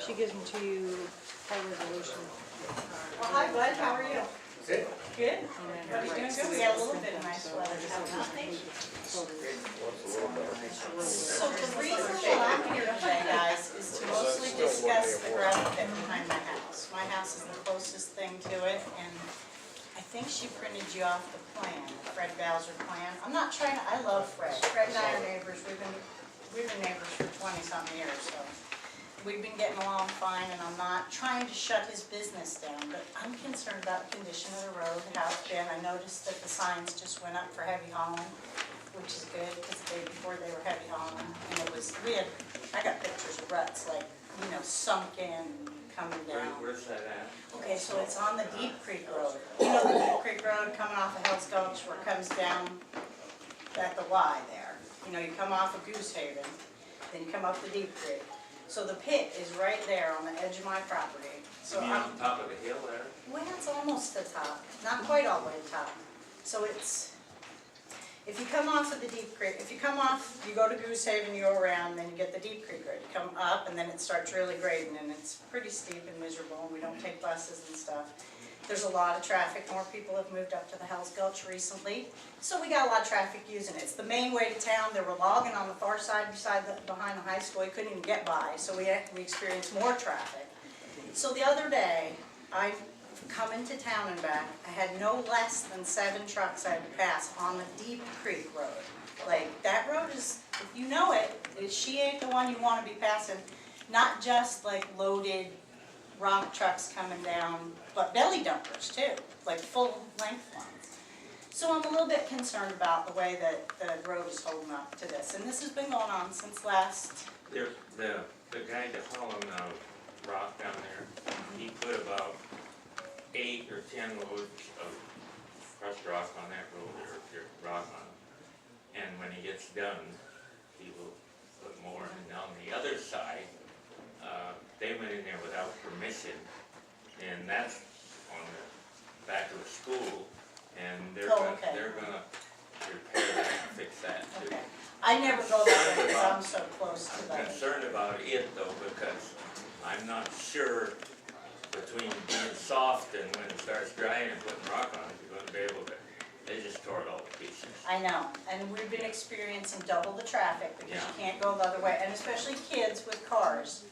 She gives them to you by resolution. Well, hi Bud, how are you? Good. Good. Everybody's doing good. We got a little bit of nice weather, so nothing. So the reason that I'm here today, guys, is to mostly discuss the gravel pit behind my house. My house is the closest thing to it, and I think she printed you off the plan, the Fred Bowser plan. I'm not trying to, I love Fred. Fred and I are neighbors. We've been neighbors for 20-something years, so. We've been getting along fine, and I'm not trying to shut his business down, but I'm concerned about the condition of the road, how it's been. I noticed that the signs just went up for heavy hauling, which is good, because the day before they were heavy hauling, and it was, I got pictures of ruts, like, you know, sunk in, coming down. Where's that at? Okay, so it's on the Deep Creek Road. You know the Deep Creek Road coming off of Hell's Gulch, where it comes down at the Y there. You know, you come off of Goose Haven, then you come up the Deep Creek. So the pit is right there on the edge of my property. So You mean on top of the hill there? well, it's almost to the top, not quite all the way to the top. So it's, if you come off of the Deep Creek, if you come off, you go to Goose Haven, you go around, then you get the Deep Creek Road. You come up, and then it starts really grading, and it's pretty steep and miserable, and we don't take buses and stuff. There's a lot of traffic. More people have moved up to the Hell's Gulch recently, so we got a lot of traffic using it. It's the main way to town. There were logging on the far side behind the high school. You couldn't even get by, so we experienced more traffic. So the other day, I come into town and back. I had no less than 7 trucks I had to pass on the Deep Creek Road. Like, that road is, if you know it, she ain't the one you want to be passing. Not just like loaded rock trucks coming down, but belly dumpers too, like full length ones. So I'm a little bit concerned about the way that the road is holding up to this, and this has been going on since last. The guy that hauling rock down there, he put about 8 or 10 loads of crushed rock on that road, or rock on it. And when he gets done, he will put more. And on the other side, they went in there without permission, and that's on the back of the school, and they're gonna repair that and fix that too. Okay. I never go that way because I'm so close to I'm that. concerned about it though, because I'm not sure between being soft and when it starts drying and putting rock on it, you're gonna be able to, they just tore it all to pieces. I know, and we've been experiencing double the traffic because you Yeah. can't go the other way, and especially kids with cars.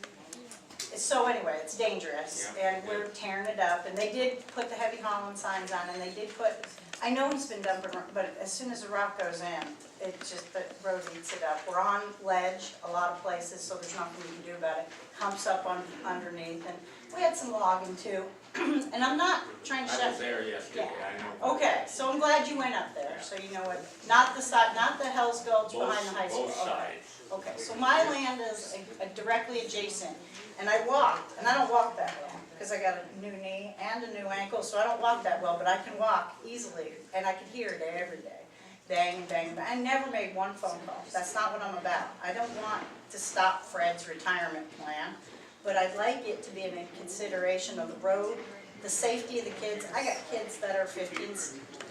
So anyway, it's dangerous, Yeah. and we're tearing it up, and they did put the heavy hauling signs on, and they did put, I know he's been dumping, but as soon as the rock goes in, it just, the road eats it up. We're on ledge a lot of places, so there's nothing we can do about it. Humps up underneath, and we had some logging too, and I'm not trying to shut. I was there yesterday, I know. Okay, so I'm glad you went up there, so you know what, not the side, not the Hell's Gulch behind the high school. Both Okay. sides. Okay, so my land is directly adjacent, and I walked, and I don't walk that well, because I got a new knee and a new ankle, so I don't walk that well, but I can walk easily, and I can hear it every day. Bang, bang, bang. I never made one phone call. That's not what I'm about. I don't want to stop Fred's retirement plan, but I'd like it to be in consideration of the road, the safety of the kids. I got kids that are 15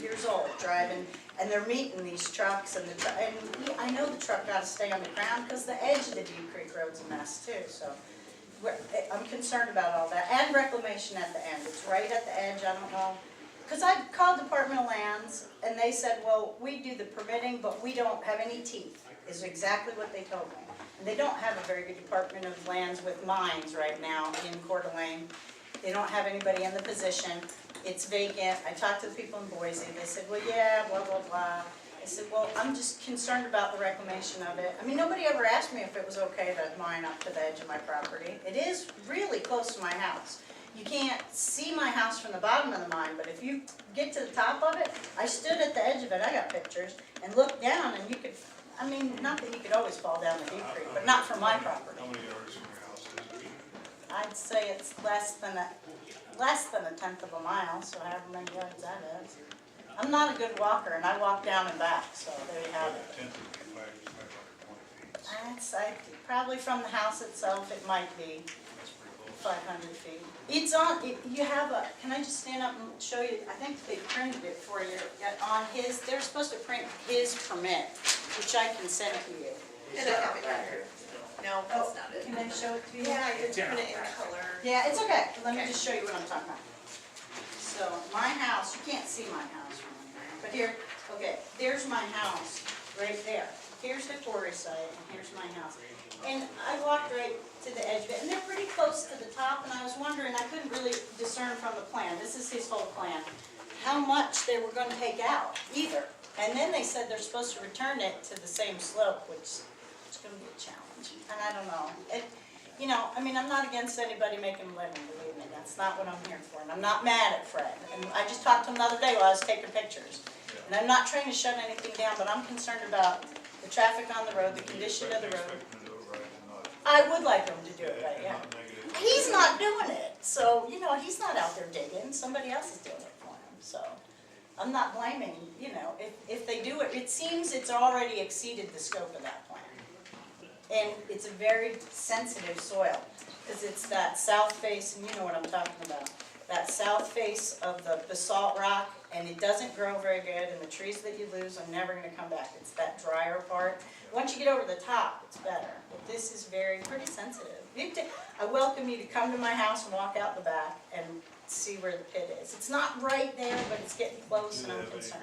years old driving, and they're meeting these trucks, and I know the truck got to stay on the ground because the edge of the Deep Creek Road's a mess too. So I'm concerned about all that, and reclamation at the end. It's right at the edge. I don't know, because I called Department of Lands, and they said, well, we do the permitting, but we don't have any teeth. Is exactly what they told me. And they don't have a very good Department of Lands with mines right now in Coeur d'Alene. They don't have anybody in the position. It's vacant. I talked to the people in Boise. They said, well, yeah, blah, blah, blah. I said, well, I'm just concerned about the reclamation of it. I mean, nobody ever asked me if it was okay to mine up to the edge of my property. It is really close to my house. You can't see my house from the bottom of the mine, but if you get to the top of it, I stood at the edge of it, I got pictures, and looked down, and you could, I mean, not that you could always fall down the Deep Creek, but not from my property. How many yards from your house is it? I'd say it's less than a 1/10 of a mile, so however many yards that is. I'm not a good walker, and I walk down and back, so there you have it. 10 to 5, 520 feet. I'd say probably from the house itself, it might be That's pretty close. 500 feet. It's on, you have a, can I just stand up and show you? I think they printed it for you on his, they're supposed to print his permit, which I can send to you. And I have it right here. No, that's not it. Can I show it to you? Yeah, you're doing it in color. Yeah, it's okay, let me Okay. just show you what I'm talking about. So, my house, you can't see my house from here, but here, okay, there's my house, right there. Here's the quarry site, and here's my house. And I walked right to the edge of it, and they're pretty close to the top, and I was wondering, I couldn't really discern from the plan, this is his whole plan, how much they were gonna take out, either. And then they said they're supposed to return it to the same slope, which is gonna be a challenge, and I don't know. You know, I mean, I'm not against anybody making a living, believe me, that's not what I'm here for, and I'm not mad at Fred. And I just talked to him the other day while I was taking pictures. And I'm not trying to shut anything down, but I'm concerned about the traffic on the road, the condition of the road. I would like him to do it right, yeah. He's not doing it, so, you know, he's not out there digging, somebody else is doing it for him, so. I'm not blaming, you know, if they do it, it seems it's already exceeded the scope of that plan. And it's a very sensitive soil, because it's that south face, and you know what I'm talking about. That south face of the basalt rock, and it doesn't grow very good, and the trees that you lose are never gonna come back. It's that drier part. Once you get over the top, it's better, but this is pretty sensitive. I welcome you to come to my house and walk out the back and see where the pit is. It's not right there, but it's getting close, and I'm concerned.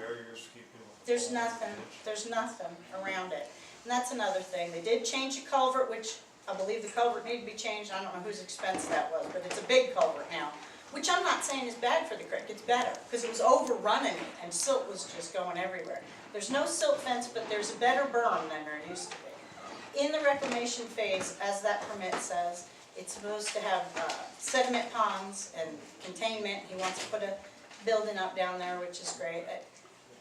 There's nothing around it. And that's another thing, they did change the culvert, which I believe the culvert needed to be changed, I don't know whose expense that was, but it's a big culvert now. Which I'm not saying is bad for the creek, it's better, because it was overrunning and silt was just going everywhere. There's no silt fence, but there's a better berm than there used to be. In the reclamation phase, as that permit says, it's supposed to have sediment ponds and containment. He wants to put a building up down there, which is great.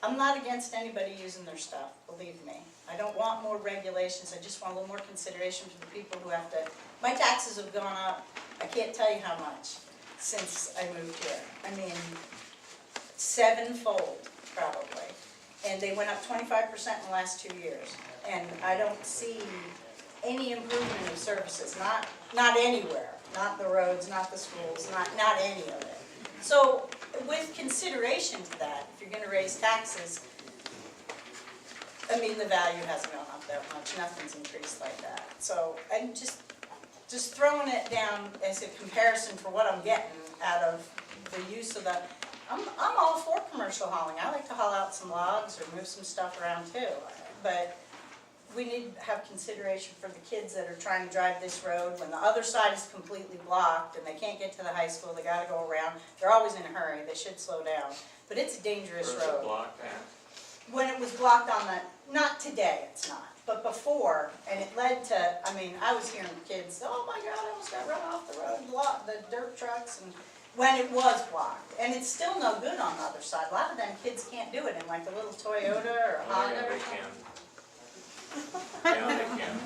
I'm not against anybody using their stuff, believe me. I don't want more regulations, I just want a little more consideration for the people who have to, my taxes have gone up, I can't tell you how much since I moved here. I mean, 7-fold probably. And they went up 25% in the last 2 years. And I don't see any improvement of services, not anywhere, not the roads, not the schools, not any of it. So with consideration to that, if you're gonna raise taxes, I mean, the value hasn't gone up that much, nothing's increased like that. So I'm just throwing it down as a comparison for what I'm getting out of the use of the, I'm all for commercial hauling. I like to haul out some logs or move some stuff around too. But we need to have consideration for the kids that are trying to drive this road when the other side is completely blocked and they can't get to the high school, they gotta go around. They're always in a hurry, they should slow down. But it's a dangerous Where's road. the block at? When it was blocked on the, not today it's not, but before, and it led to, I mean, I was hearing kids, oh my God, I almost got run off the road, the dirt trucks, and when it was blocked. And it's still no good on the other side. A lot of them kids can't do it in like a little Toyota or Oh, Honda yeah, or they something. can. Yeah, they can.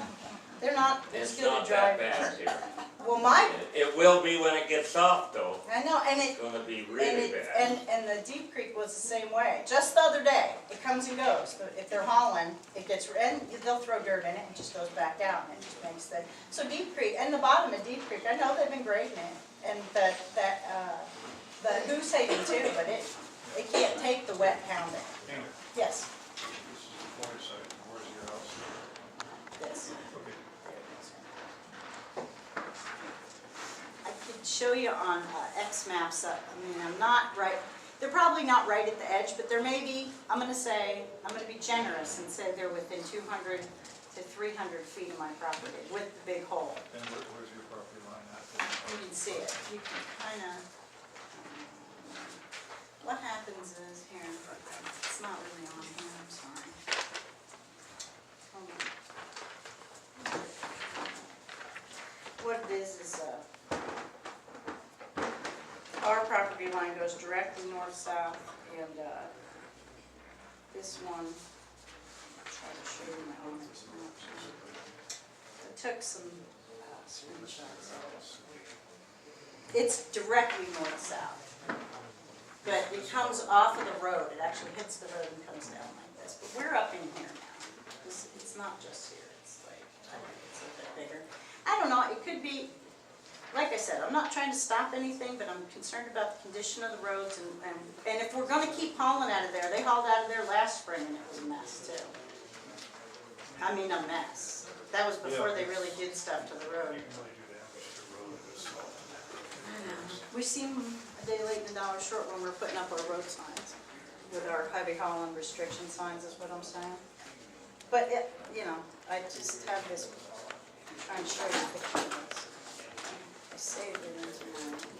They're not as It's good not at that driving. bad here. Well, my, It will be when it gets soft though. I know, and It's gonna be And really it, bad. and the Deep Creek was the same way. Just the other day, it comes and goes. But if they're hauling, it gets, and they'll throw dirt in it and it just goes back out and it just makes that. So Deep Creek, and the bottom of Deep Creek, I know they've been grading it. And the Goose Haven too, but it can't take the wet pounding. Anyway, Yes, this is the point site, where's your house? this. Okay. I could show you on X maps, I mean, I'm not right, they're probably not right at the edge, but they're maybe, I'm gonna be generous and say they're within 200 to 300 feet of my property with the big hole. And where's your property line at? You can see it, you can kinda, what happens is, here, it's not really on here, I'm sorry. Hold on. What it is our property line goes directly north-south, and this one, I'll try to show you my own maps. I took some screenshots of it. It's directly north-south, but it comes off of the road, it actually hits the road and comes down like this, but we're up in here now. It's not just here, it's like, I think it's a bit bigger. I don't know, it could be, like I said, I'm not trying to stop anything, but I'm concerned about the condition of the roads, and if we're gonna keep hauling out of there, they hauled out of there last spring and it was a mess too. I mean, a mess. That was before they really did stuff to the road. You can really do damage to the road with salt. We seem a day late and a dollar short when we're putting up our road signs, with our heavy hauling restriction signs is what I'm saying. But it, you know, I just have this, I'm trying to show you a picture of this. I saved it into my phone.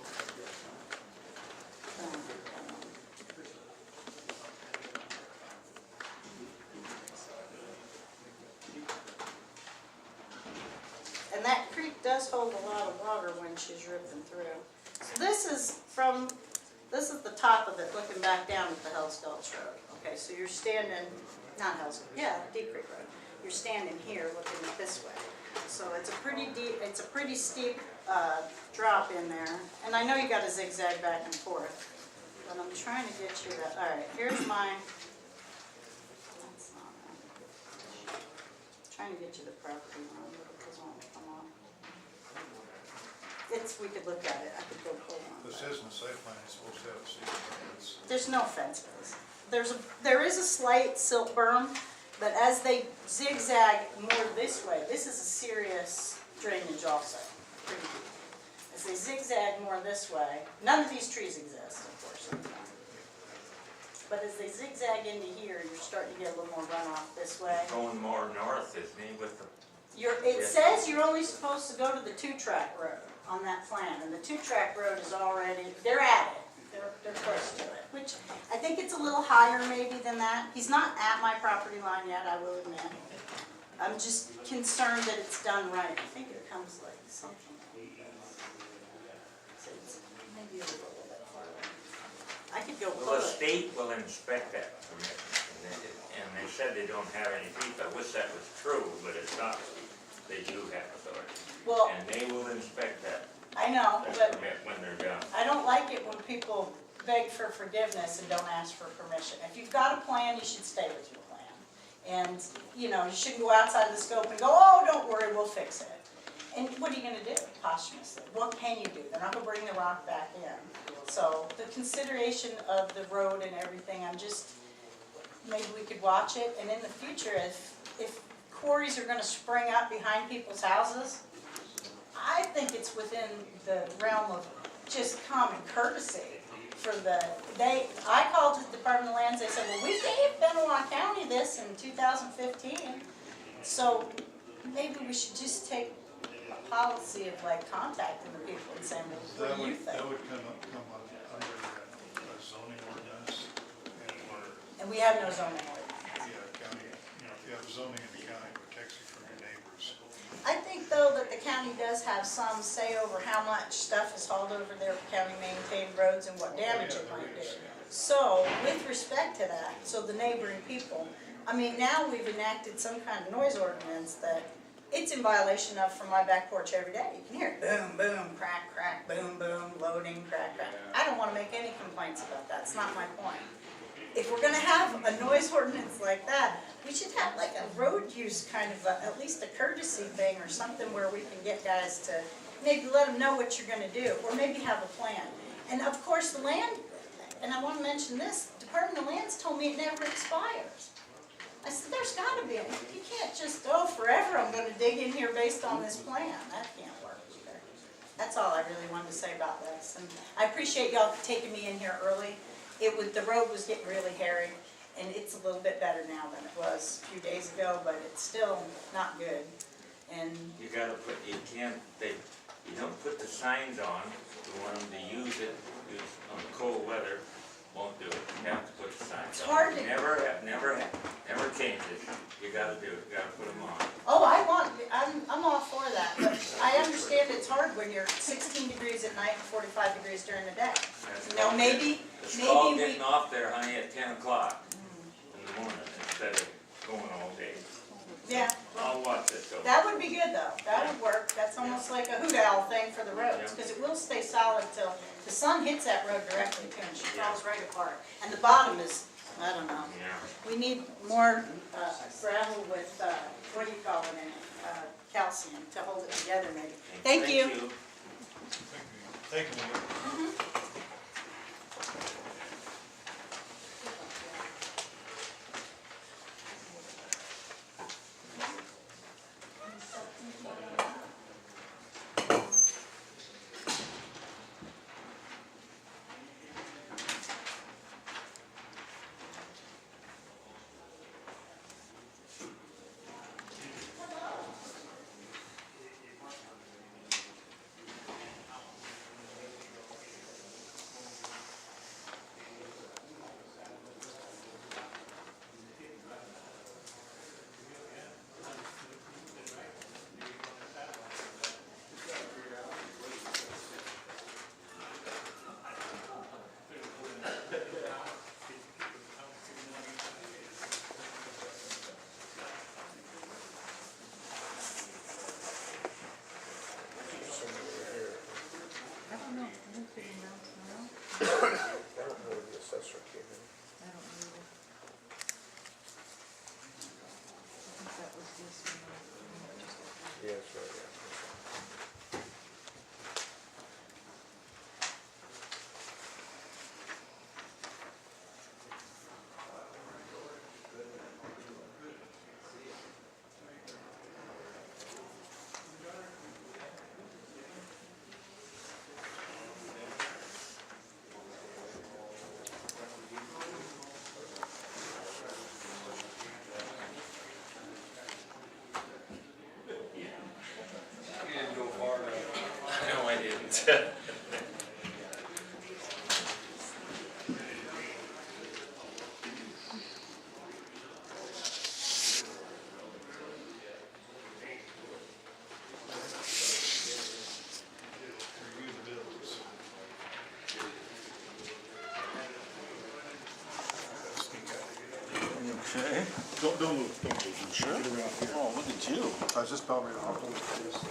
And that creek does hold a lot of water when she's ripping through. So this is the top of it, looking back down at the Hell's Gulch Road. Okay, so you're standing, not Hell's Gulch, yeah, Deep Creek Road. You're standing here looking this way. So it's a pretty deep, it's a pretty steep drop in there. And I know you got to zigzag back and forth, but I'm trying to get you that. All right, here's my, that's not it. Trying to get you the property line, but it doesn't want to come off. We could look at it, I could go pull one. This isn't a site plan, it's supposed to have a secret fence. There's no fences. There is a slight silt berm, but as they zigzag more this way, this is a serious drainage also, pretty deep. As they zigzag more this way, none of these trees exist, of course. But as they zigzag into here, you're starting to get a little more runoff this way. Going more north, isn't he, with the, It says you're only supposed to go to the 2-track road on that plan, and the 2-track road is already, they're at it. They're close to it, which I think it's a little higher maybe than that. He's not at my property line yet, I will admit. I'm just concerned that it's done right. I think it comes like something like this. So it's maybe a little bit farther. I could go well, pull the it. state will inspect that permit. And they said they don't have any teeth. I wish that was true, but it's not. They do have authority. Well, And they will inspect that I know, but permit when they're done. I don't like it when people beg for forgiveness and don't ask for permission. If you've got a plan, you should stay with your plan. And, you know, you shouldn't go outside the scope and go, oh, don't worry, we'll fix it. And what are you gonna do posthumously? What can you do? They're not gonna bring the rock back in. So the consideration of the road and everything, maybe we could watch it. And in the future, if quarries are gonna spring up behind people's houses, I think it's within the realm of just common courtesy for I called the Department of Lands, they said, well, we gave Benewah County this in 2015. So maybe we should just take a policy of like contacting the people and saying, well, what do you think? That would come under a zoning ordinance, And we have no zoning ordinance. county, if you have zoning in the county, it protects you from your neighbors. I think though that the county does have some say over how much stuff is hauled over their county maintained roads and what damage it might do. So with respect to that, so the neighboring people, I mean, now we've enacted some kind of noise ordinance that it's in violation of from my back porch every day. You can hear it, boom, boom, crack, crack, boom, boom, loading, crack, crack. I don't want to make any complaints about that, it's not my point. If we're gonna have a noise ordinance like that, we should have like a road use kind of at least a courtesy thing or something where we can get guys to maybe let them know what you're gonna do, or maybe have a plan. And of course the land, and I wanna mention this, Department of Lands told me it never expires. I said, there's gotta be, you can't just, oh, forever I'm gonna dig in here based on this plan. That can't work either. That's all I really wanted to say about this. And I appreciate y'all taking me in here early. The road was getting really hairy, and it's a little bit better now than it was a few days ago, but it's still not good. And You gotta put, you don't put the signs on, you want them to use it, on cold weather, won't do it, you have to put the signs on. It's hard to- Never change it, you gotta do it, you gotta put them on. oh, I'm all for that, but I understand it's hard when you're 16 degrees at night and 45 degrees during the day. You know, maybe It's called we. getting off there, honey, at 10 o'clock in the morning, instead of going all day. Yeah, I'll watch it though. that would be good though. That would work. That's almost like a hoot owl thing for the roads, because it will stay solid till the sun hits that road directly too, and she falls right apart. And the bottom is, I don't know. Yeah. We need more gravel with, what do you call it in it? Calcium to hold it together maybe. Thank you. Thank you. Yes, right, yeah. You didn't go far enough. No, I didn't. Review the bills. Okay. Don't move, don't move. Sure. Get around here. Oh, look at you. I was just about ready to hold this.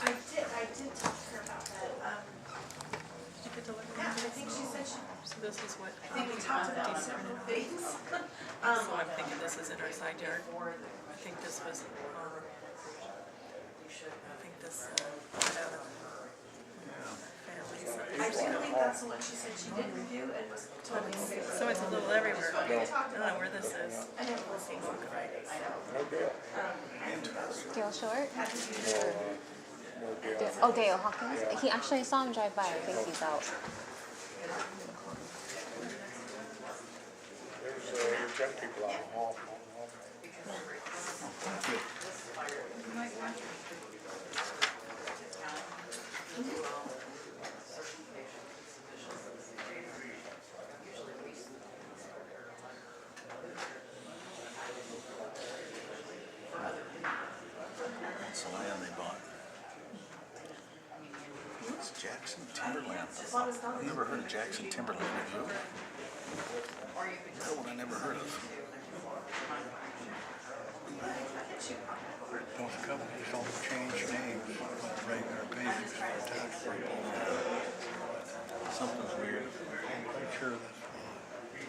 I did talk to her about that, Did you get to look at yeah, that? I think she said she, So this is what. I think we talked about several things. So I'm thinking this is in our side yard. I think this was, I think this, I do believe that's the one she said she did review and was totally okay with. so it's a little everywhere. I We talked don't about know where this is. I know we'll see. No deal. Dale Short? Had to do No deal. Oh, Dail Hawkins? He actually, I saw him drive by. I think he's out. There's 10 people out in the hall. That's the land they bought. It's Jackson Timberland. I've never heard of Jackson Timberland, have you? That one I never heard of. Those companies don't change names on regular basis for tax purposes. Something's weird. I'm quite sure that's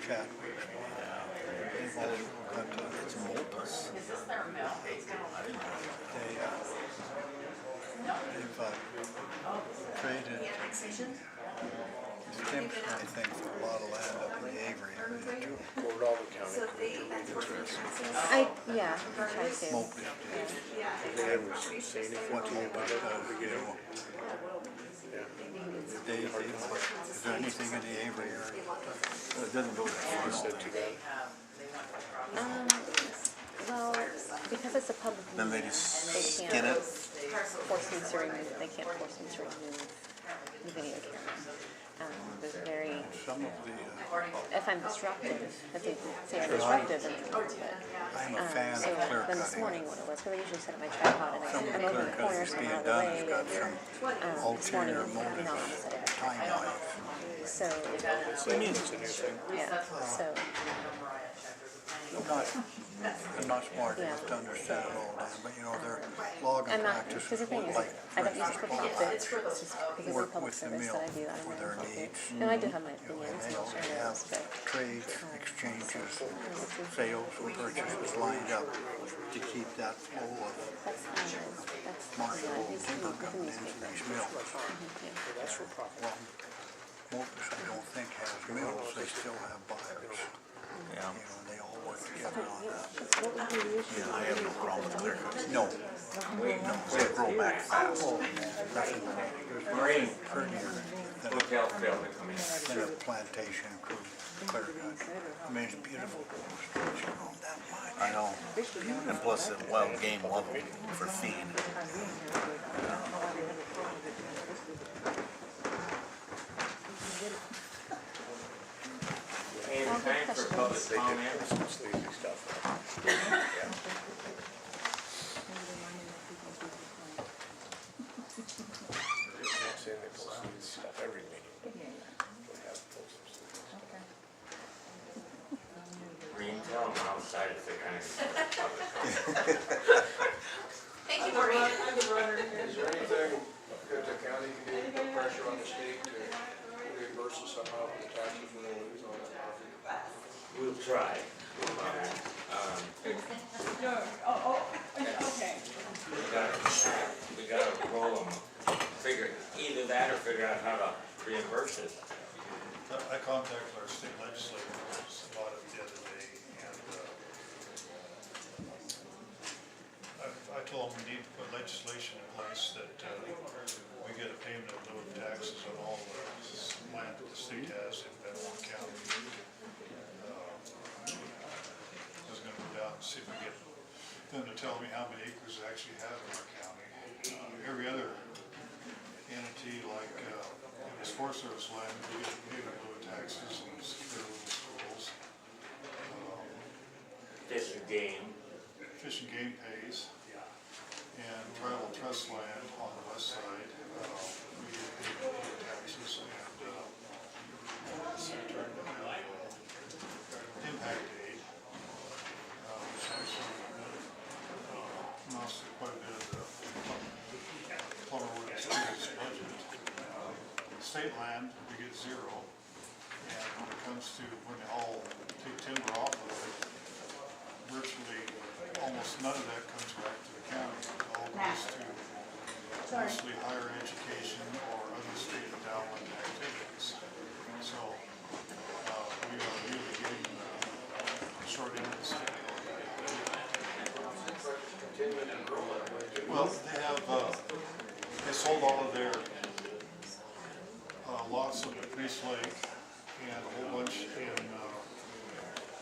Chadwick's. They've also got It's Multus. they've traded annexation. stamps, I think, for a lot of land up in the Avery area too. Fort Alva County. So they, that's what the taxes. Yeah, I tried to. Smoke district. Yeah. They haven't seen anything What about Multus it. does, you know, is there anything in the Avery area? It doesn't go that far. Said to them. Well, because it's a public Then they meeting, just they skin can't it. force me to remove, they can't force me to remove the video camera. There's very, Some of the, if I'm disruptive, if they say I'm disruptive, then they can do it. I'm a fan So of clear then this cutting. morning what it was, because I usually set up my tripod and Some of the I'm over clear the corner, cutting so I'm being out of the done way. has got some This morning, ulterior motive, no, I set it up. timeline. So, That means it's a new thing. yeah, so, I'm not smart enough to understand it all, Dan, but you know, their logging I'm not, practices because the thing is, like I don't use it for profit, it's just because of work public with the service mill that I do that, for I'm their not needs. And I do have my And opinions, they and I'll also share have those, but trades, exchanges, sales and purchases lined up to keep that flow of that's, marketable he's timber the coming into newspaper. these mills. That's for profit. Well, Multus, I don't think has mills, they still have buyers. Yeah. You know, they all work together on that. Yeah, I have no problem with clear cuts. No, No, they grow back fast. nothing, there's nothing prettier Hotel failed to come in. then a plantation crew clear cut. I mean, it's beautiful stretch along that line. I know. And plus the wild game love them for feed. Hey, it's time for public comment. Some sleazy stuff. I'm saying they post sleazy stuff every meeting. They have posted sleazy stuff. Green, tell them outside if they're gonna. Thank you, Maureen. Is there anything that the county can do to put pressure on the state to reimburse us somehow for the taxes we're gonna lose on that property? We'll try. Okay. We gotta roll them, figure, either that or figure out how to reimburse it. I contacted our state legislator about it the other day, and I told them we need to put legislation in place that we get a payment of lieu of taxes on all the land that the state has in Benewah County. I was gonna go down and see if we get them to tell me how many acres they actually have in our county. Every other entity, like this Forest Service land, we get paid in lieu of taxes and secure little schools. Fish and game. Fish and Game pays, and tribal trust land on the west side, we get paid in lieu of taxes, and impact aid, which actually amounts to quite a bit of the plumber Wood's budget. State land, we get zero, and when it comes to when they all take timber off of it, virtually almost none of that comes back to the county. It all goes to mostly higher education or other state endowment activities. So we are really getting short end of the stick. Well, they have, they sold all of their lots of Priest Lake and a whole bunch in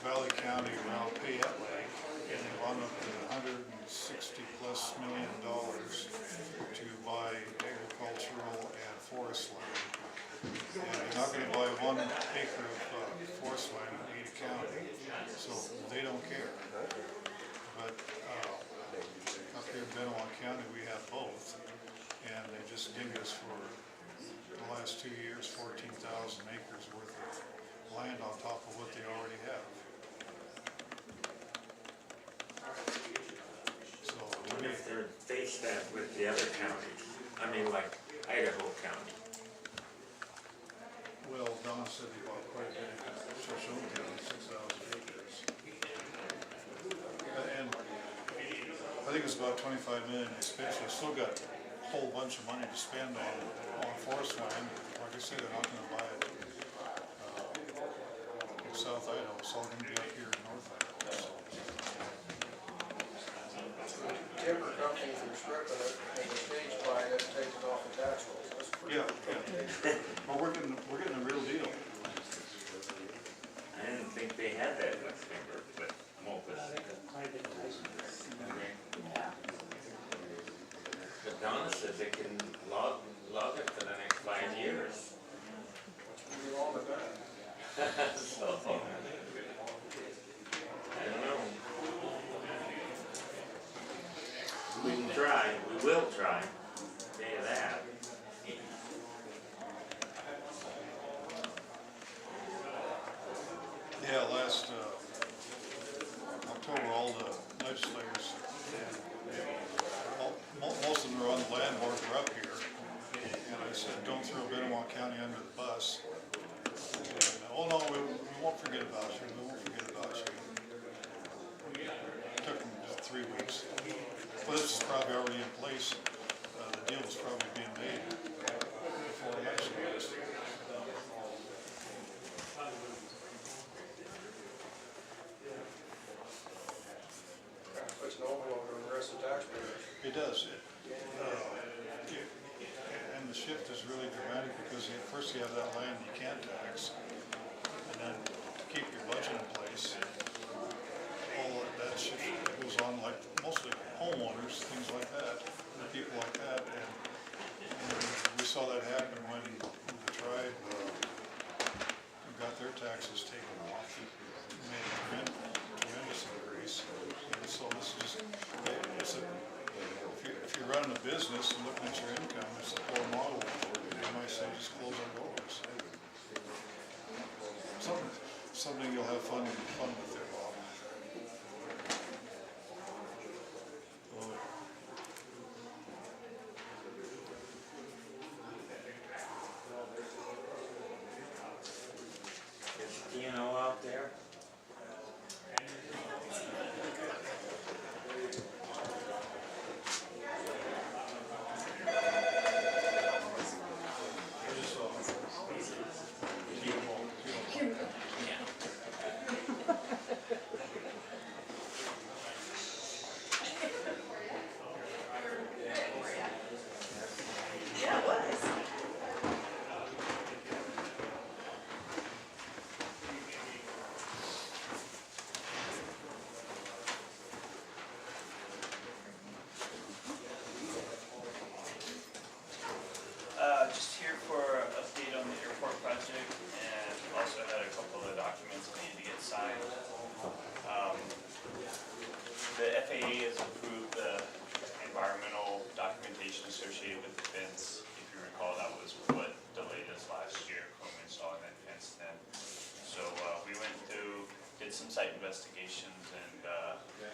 Valley County around Payette Lake, and they wound up with $160+ million to buy agricultural and forest land. And they're not going to buy 1 acre of forest land in Ada County, so they don't care. But up here in Benewah County, we have both, and they just dinged us for the last 2 years, 14,000 acres worth of land on top of what they already have. So I wonder if they're faced that with the other counties. I mean, like Idaho County. well, Donna said they bought quite a bit in Shoshone County, 6,000 acres. And I think it's about 25 million they spent, so they still got a whole bunch of money to spend on forest land. Like I said, they're not gonna buy it in South Idaho, it's all gonna be up here in North Idaho. So. Timber companies are stripping it, and the state's buying it, takes it off the tax rolls. That's pretty. Yeah. Well, we're getting a real deal. I didn't think they had that much timber, but Memphis. But Donna says they can log it for the next 5 years. Pretty long at that. So, I don't know. We can try, we will try, say that. Yeah, last October, all the legislators, most of them are on the land board, were up here. And I said, don't throw Benewah County under the bus. And, oh no, we won't forget about you, we won't forget about you. It took them 3 weeks. But this is probably already in place. The deal was probably being made before election was. Puts an overload on the rest of the taxpayers. It does. And the shift is really dramatic because at first first you have that land you can't tax, and then to keep your budget in place, all of that shit goes on, like mostly homeowners, things like that, and people like that, and we saw that happen when the tribe got their taxes taken off, it made a tremendous increase. And so this is, if you're running a business and looking at your income, it's a poor model. You might say just close our doors. Something you'll have fun with there, Bob. Is Dino out there? Yeah, it was. Just here for an update on the airport project, and also had a couple of documents I need to get signed. The FAA has approved the environmental documentation associated with the fence. If you recall, that was what delayed us last year from installing that fence then. So we went through, did some site investigations, and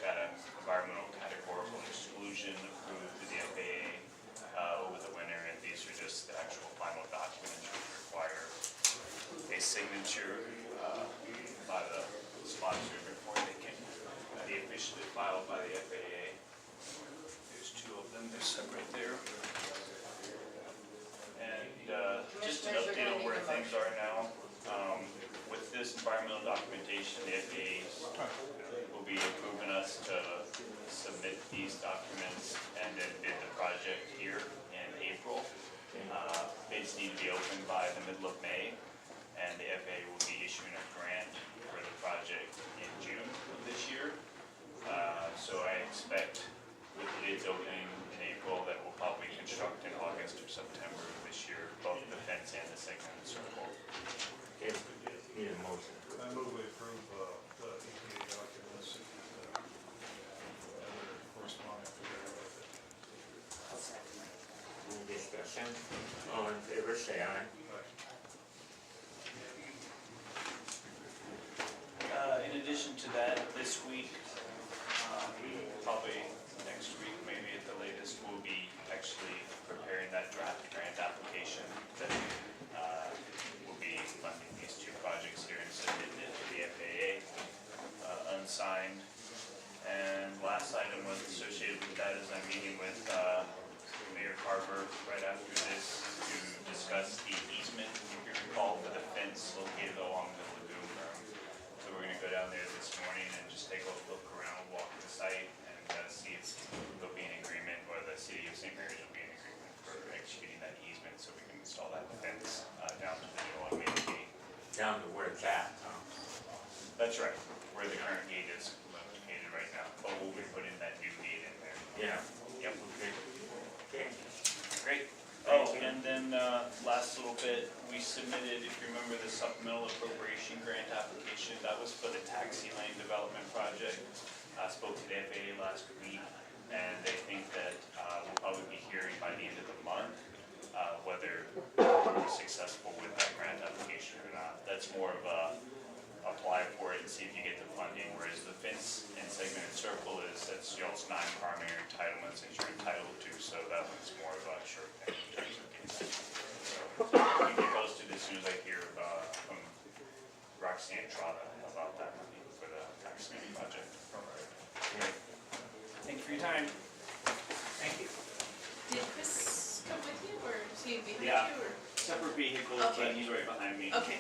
got an environmental categorical exclusion approved to the FAA over the winter, and these are just the actual final documents which require a signature by the sponsor before they can be officially filed by the FAA. There's two of them, they're separate there. And just an update on where things are now. With this environmental documentation, the FAA will be approving us to submit these documents and then bid the project here in April. Bids need to be opened by the middle of May, and the FAA will be issuing a grant for the project in June of this year. So I expect with the bids opening in April that we'll probably construct in August or September of this year, both the fence and the segmented circle. Okay, need a motion. I move we approve the EPA documents and other corresponding together with it. Any discussion? All in favor, say aye. In addition to that, this week, probably next week, maybe at the latest, we'll be actually preparing that draft grant application that will be funding these two projects here and submitting it to the FAA, unsigned. And last item was associated with that is I'm meeting with Mayor Carver right after this to discuss the easement, if you recall, for the fence located along the lagoon berm. So we're gonna go down there this morning and just take a look around, walk the site, and see if there'll be an agreement, or the city of St. Mary's will be in agreement for executing that easement so we can install that fence down to the new automated gate. Down to where it's at, huh? That's right, where the current gate is located right now, but we'll be putting that new gate in there. Yeah. Yep. Okay. Okay. Great. Thank Oh, you. and then last little bit, we submitted, if you remember, the supplemental appropriation grant application. That was for the taxi lane development project. I spoke to the FAA last week, and they think that we'll probably be hearing by the end of the month whether we're successful with that grant application or not. That's more of a apply for it and see if you get the funding, whereas the fence and segmented circle that's y'all's non-primary entitlements that you're entitled to, so that one's more of a sure thing in terms of getting that. So we can get posted as soon as I hear from Roxanne Trotta about that money for the tax lien project. Okay. Thank you for your time. Thank you. Did Chris come with you, or is he behind Yeah. you, or? Separate vehicles, Okay. but he's right behind me. Okay.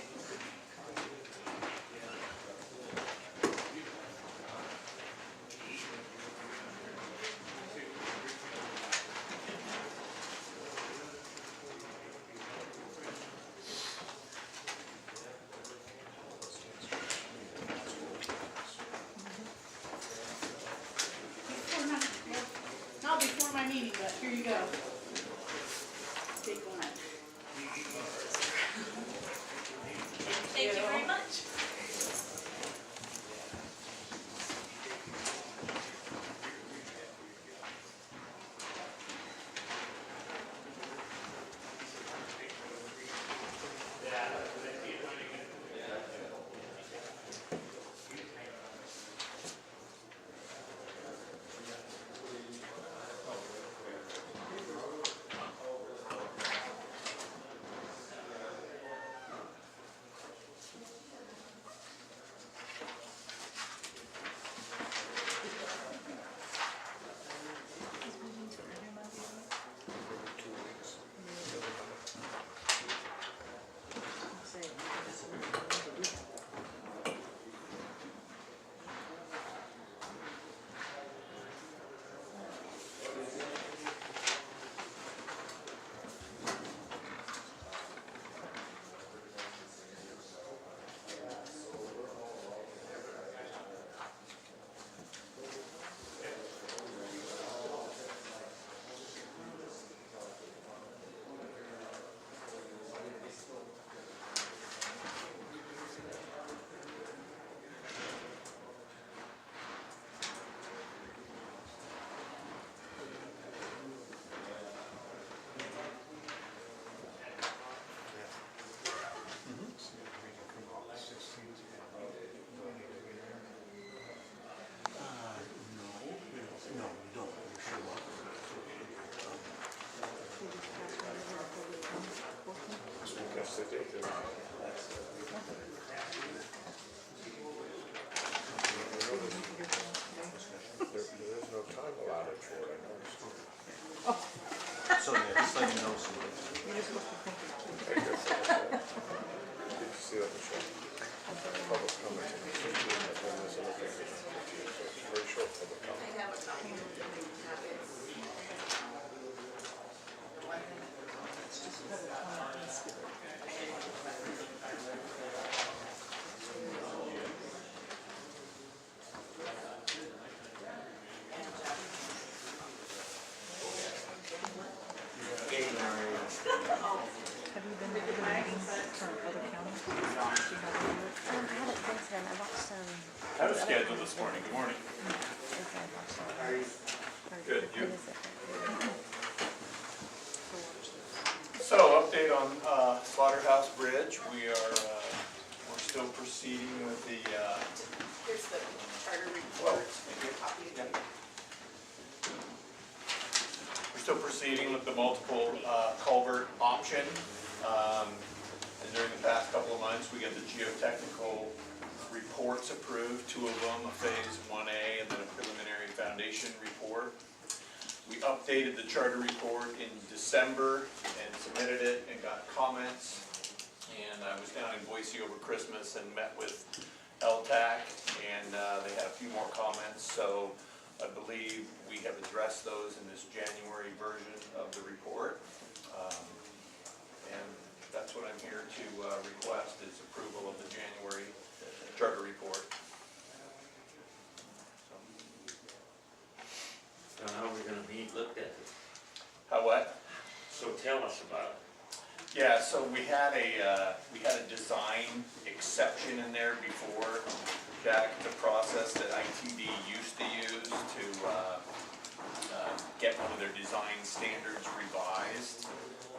do it, Michelle. Public comment in 15, and then there's another 15, so it's very short public comment. I have a copy. Have you been to the meetings for other counties? Do you have any? I haven't been to them. I watched some. I was scheduled this morning, good morning. Good, you? So, update on Slaughterhouse Bridge, we're still proceeding with the, Here's the charter report. we're still proceeding with the multiple culvert option. And during the past couple of months, we got the geotechnical reports approved, 2 of them, a phase 1A and then a preliminary foundation report. We updated the charter report in December and submitted it and got comments. And I was down in Boise over Christmas and met with LTAC, and they had a few more comments. So I believe we have addressed those in this January version of the report. And that's what I'm here to request, is approval of the January charter report. So how are we gonna meet, look at it? How what? So tell us about it. Yeah, so we had a design exception in there before, Jack, the process that ITD used to use to get one of their design standards revised.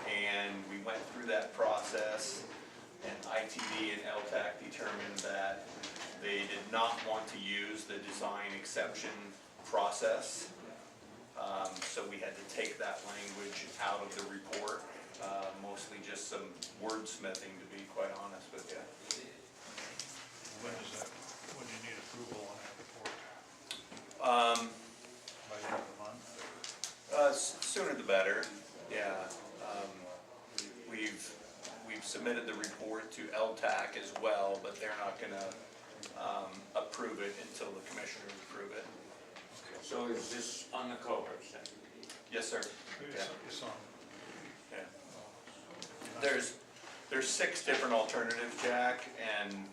And we went through that process, and ITD and LTAC determined that they did not want to use the design exception process. So we had to take that language out of the report, mostly just some wordsmithing, to be quite honest with you. When do you need approval on that report? By the end of the month? Sooner the better, yeah. We've submitted the report to LTAC as well, but they're not gonna approve it until the commissioners approve it. So is this on the culverts then? Yes, sir. Yeah. It's on. Yeah. There's 6 different alternatives, Jack, and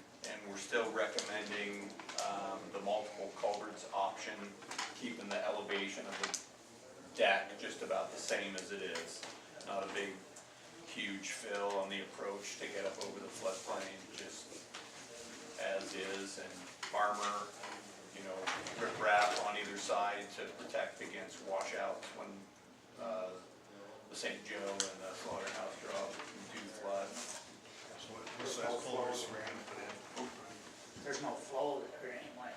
we're still recommending the multiple culverts option, keeping the elevation of the deck just about the same as it is. Not a big, huge fill on the approach to get up over the floodplain, just as is, and armor, riprap on either side to protect against washouts when the St. Joe and the Slaughterhouse drop do flood. So what size culverts we're gonna put in? There's no flow there anyway.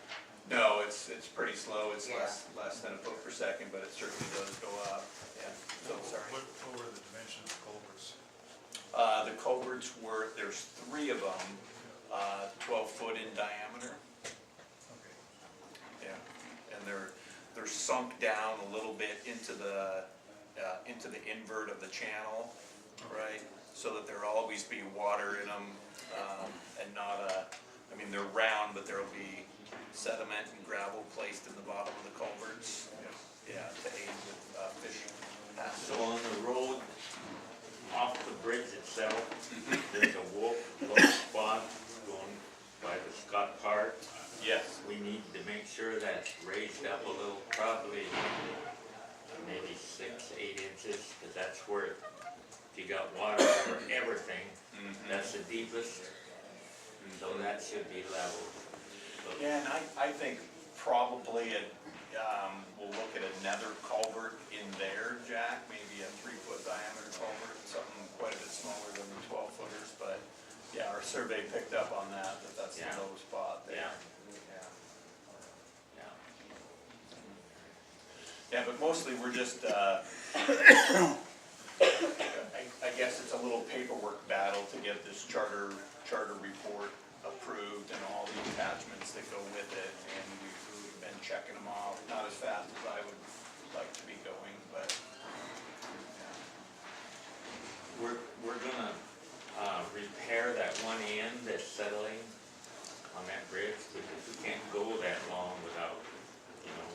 No, it's pretty slow, it's less than a foot per second, but it certainly does go up, yeah, so sorry. What were the dimensions of culverts? The culverts there's 3 of them, 12 foot in diameter. Okay. Yeah, and they're sunk down a little bit into the invert of the channel, right? So that there'll always be water in them, and not they're round, but there'll be sediment and gravel placed in the bottom of the culverts. Yeah, to aid with fishing. So on the road, off the bridge itself, there's a low spot going by the Scott Park. Yes. We need to make sure that's raised up a little, probably maybe 6-8 inches, because that's where, if you got water for everything, that's the deepest, so that should be leveled. So Yeah, and I think probably we'll look at another culvert in there, Jack, maybe a 3-foot diameter culvert, something quite a bit smaller than the 12 footers, but yeah, our survey picked up on that's the Yeah. low spot there. Yeah. Yeah. Yeah, but mostly we're just, I guess it's a little paperwork battle to get this charter report approved and all the attachments that go with it, and we've been checking them off, not as fast as I would like to be going, but, yeah. We're gonna repair that one end that's settling on that bridge, because we can't go that long without, you know,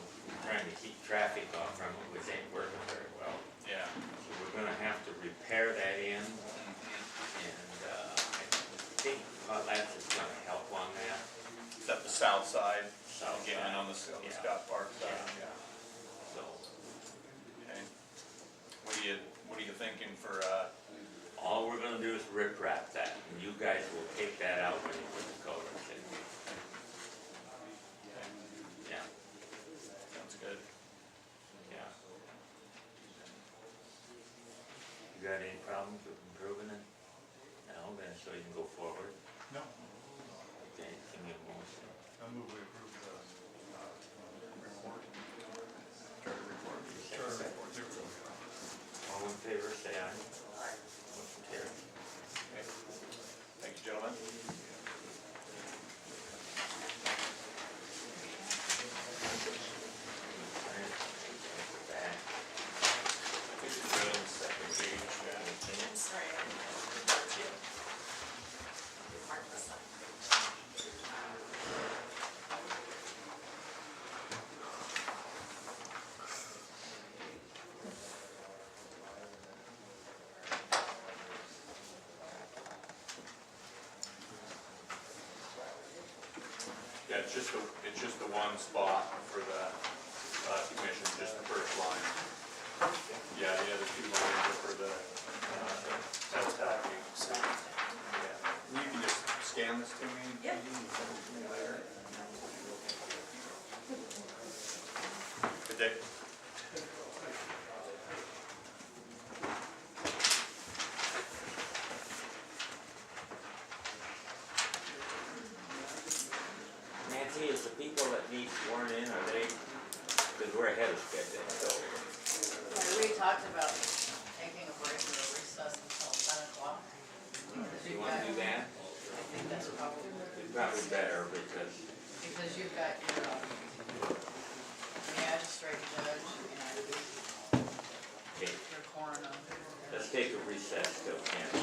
trying to keep traffic off from it, which ain't working very well. Yeah. So we're gonna have to repair that end, and, I think Potlatch is gonna help on that. Is that the south side? South Getting in side. on the Yeah. Scott Park side? Yeah. So, Okay. What are you thinking for, all we're gonna do is rip wrap that, and you guys will take that out when you put the culverts in. Yeah, sounds good. yeah. You got any problems with improving it? No, then so you can go forward. No, Okay, give me a motion. I move we approve the, report. Second. All in favor, say aye. Motion carried. Okay. Thank you, gentlemen. Back. I think it's good on the second page, yeah. I'm sorry. Mark this up. Yeah, it's just the one spot for the, commission, just the first line. Yeah, the other two lines are for the, sales tax. Yeah. You can just scan this to me? Yep. Send it to me later. Good day. Nancy, is the people that need sworn in, are they, because we're ahead of schedule, so. We talked about taking a break or a recess until 10 o'clock. Do you wanna do that? I think that's probably, It's probably better, because because you've got your magistrate judge and okay, your coroner. let's take a recess till 10.